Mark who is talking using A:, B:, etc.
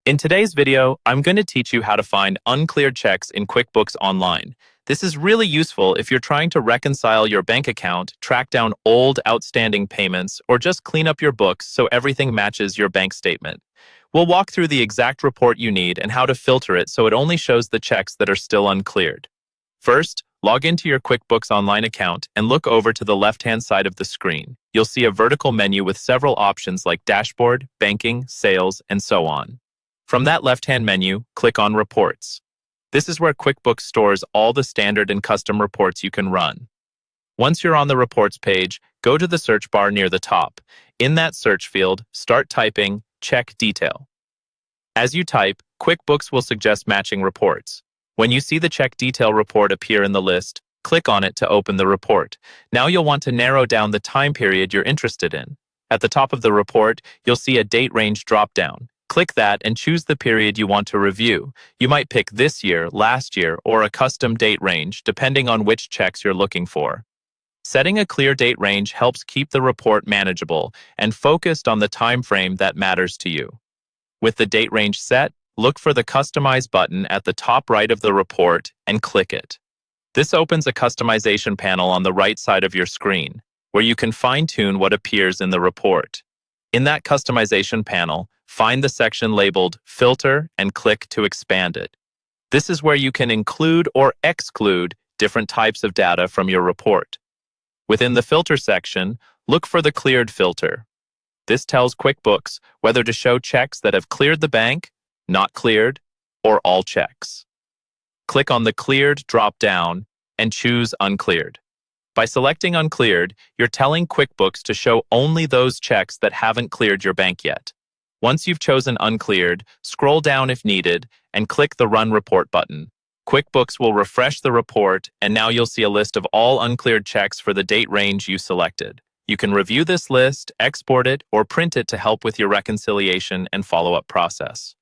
A: In today's video, I'm going to teach you how to find uncleared checks in QuickBooks Online. This is really useful if you're trying to reconcile your bank account, track down old outstanding payments, or just clean up your books so everything matches your bank statement. We'll walk through the exact report you need and how to filter it so it only shows the checks that are still uncleared. First, log into your QuickBooks Online account and look over to the left-hand side of the screen. You'll see a vertical menu with several options like Dashboard, Banking, Sales, and so on. From that left-hand menu, click on Reports. This is where QuickBooks stores all the standard and custom reports you can run. Once you're on the Reports page, go to the search bar near the top. In that search field, start typing Check Detail. As you type, QuickBooks will suggest matching reports. When you see the Check Detail report appear in the list, click on it to open the report. Now you'll want to narrow down the time period you're interested in. At the top of the report, you'll see a date range drop-down. Click that and choose the period you want to review. You might pick this year, last year, or a custom date range, depending on which checks you're looking for. Setting a clear date range helps keep the report manageable and focused on the time frame that matters to you. With the date range set, look for the Customize button at the top right of the report and click it. This opens a customization panel on the right side of your screen, where you can fine-tune what appears in the report. In that customization panel, find the section labeled Filter and click to expand it. This is where you can include or exclude different types of data from your report. Within the Filter section, look for the Cleared filter. This tells QuickBooks whether to show checks that have cleared the bank, not cleared, or all checks. Click on the Cleared drop-down and choose Uncleared. By selecting Uncleared, you're telling QuickBooks to show only those checks that haven't cleared your bank yet. Once you've chosen Uncleared, scroll down if needed and click the Run Report button. QuickBooks will refresh the report, and now you'll see a list of all uncleared checks for the date range you selected. You can review this list, export it, or print it to help with your reconciliation and follow-up process.